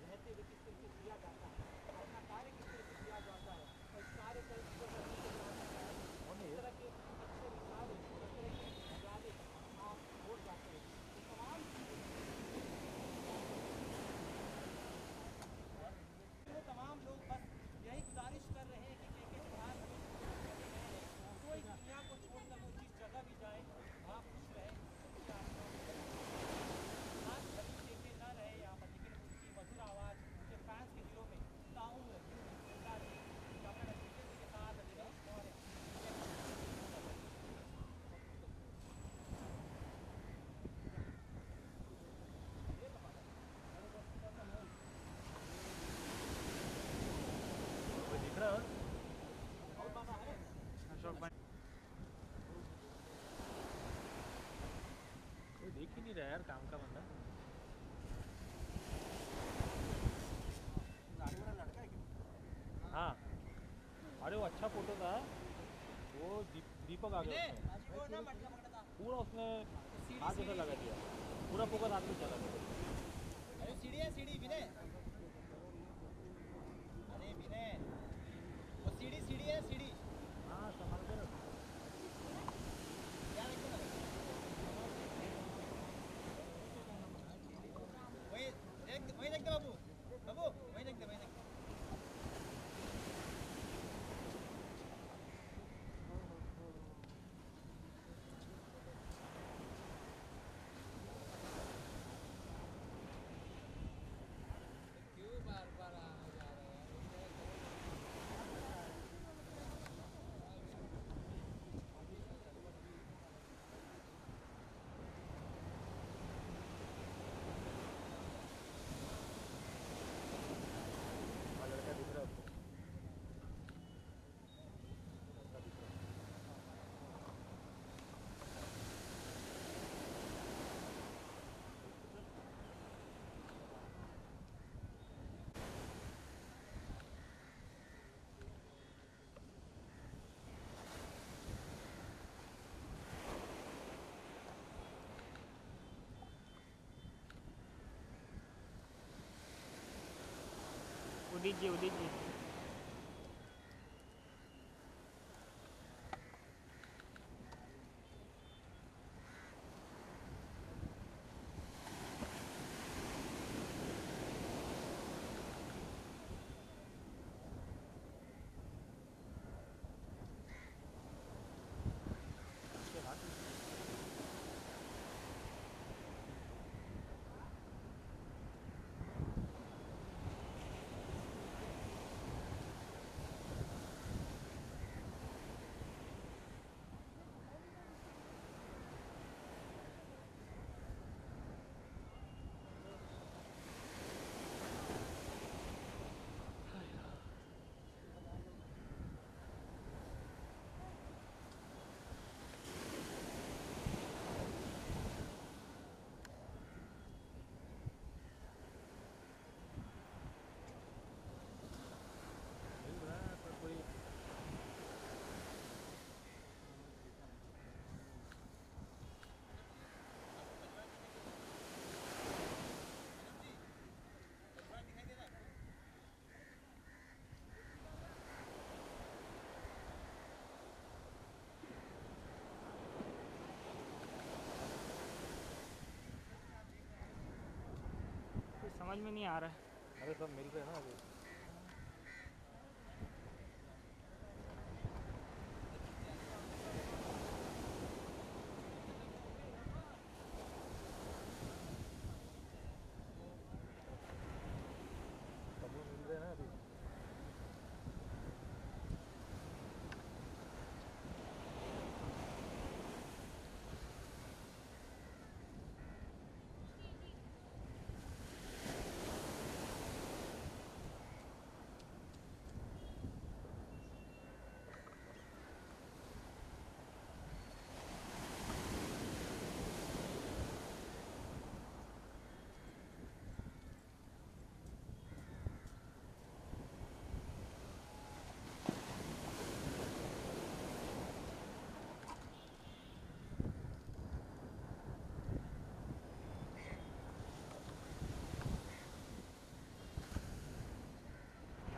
रहते हुए किस तरीके से किया जाता है, अपना कार्य किस तरह से किया जाता है और इस कार्य को इस तरह के अच्छे विचार इस तरह के उजाले आप हो जाते हैं तो तमाम तमाम लोग बस यही गुजारिश कर रहे हैं कि बिहार कोई दुनिया को छोड़कर वो जिस जगह भी जाए वहाँ खुश रहे न रहे यहाँ पर, लेकिन उनकी मधुर आवाज़ उनके फैंस के दिलों में ताऊं है। के साथ दिख रहा है अशोक भाई कोई देख ही नहीं रहा यार काम का बंदा। हाँ अरे वो अच्छा फोटो था वो दीपक आ गया पूरा उसने हाथ जैसा लगा दिया पूरा फोकस हाथ में चला गया। अरे सीढ़ी है सीढ़ी विनय। अरे विनय वो सीढ़ी है सीढ़ी। हाँ संभाल कर वही देख दे बाबू बाबू वही देख दे वही देख दे। उदित जी उदित जी। समझ में नहीं आ रहा है। अरे सब मिल रहे हैं ना अभी। सब लोग मिल रहे हैं ना अभी।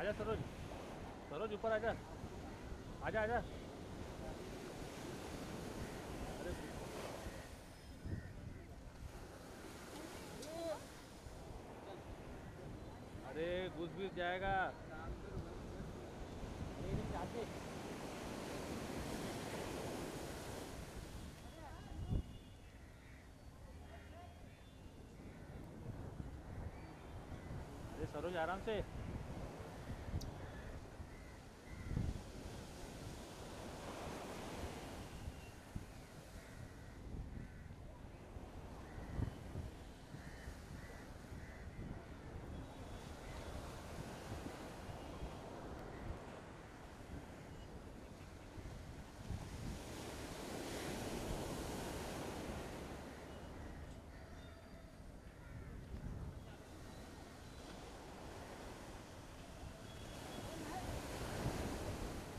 आजा सरोज, सरोज ऊपर आजा, आजा आजा। अरे घुस भी जाएगा। अरे सरोज आराम से।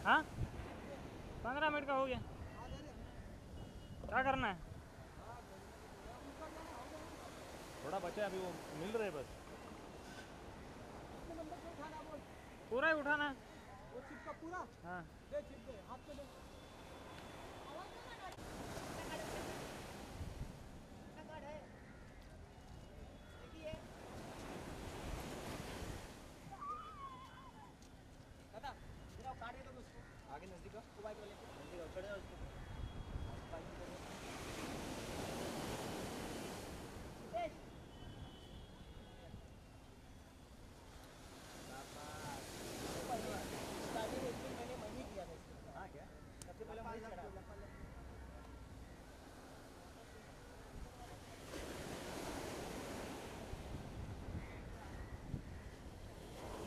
हाँ 15 मिनट का हो गया। क्या करना है? थोड़ा बचे अभी, वो मिल रहे बस। पूरा ही उठाना है। वो चिप का पूरा? हाँ दे चिप दे, हाथ में दे। दादा मेरा काट दो उसको आगे नजदीक का, वो बाइक वाले नजदीक खड़े हो उसको।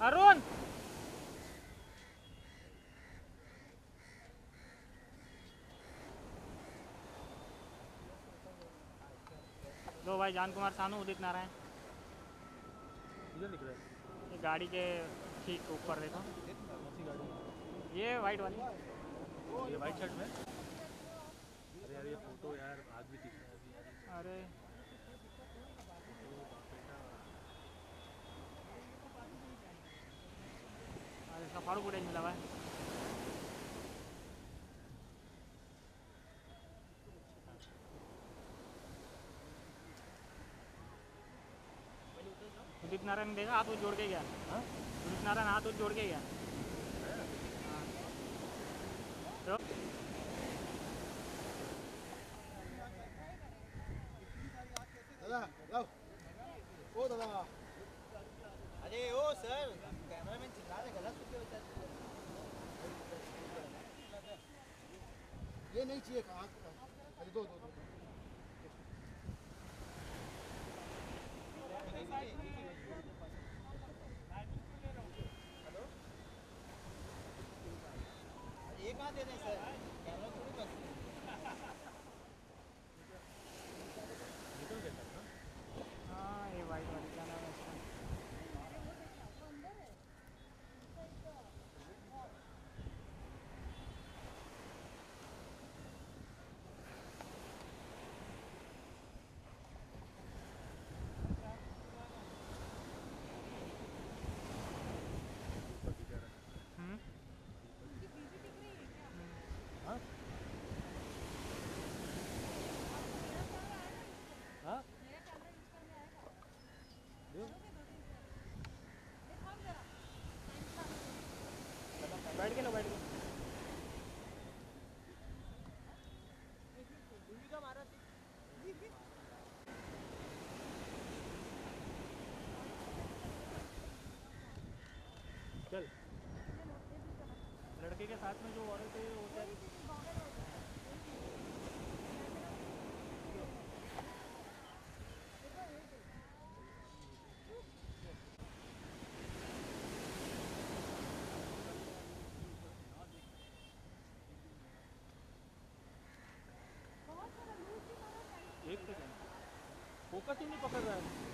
अरुण दो भाई, जान कुमार सानू, उदित नारायण। इधर दिख रहा है। ये गाड़ी के ठीक ऊपर देखो, कौन सी गाड़ी? ये वाइट वाली। ये वाइट शर्ट में? अरे यार ये फोटो यार आदमी दिख रहा है। अरे फाड़ू फुटेज मिला हुआ है। उदित नारायण देखा हाथ जोड़ के गया। उदित नारायण हाथ जोड़ के गया। तो दादा लाओ ओ दादा अरे ओ सर कैमरामैन चिल्ला रहे गलत कुछ होता है ये नहीं चाहिए कहाँ अरे दो दो दो ये कहाँ दे रहे हैं सर कैमरा थोड़ी बस हाँ ये वाइट वाली क्या नाम है इसका? हाँ? बैठ के लो बैठ के। चल लड़के के साथ में जो औरत है वो होता है एक सेकंड फोकस ही नहीं पकड़ रहा है।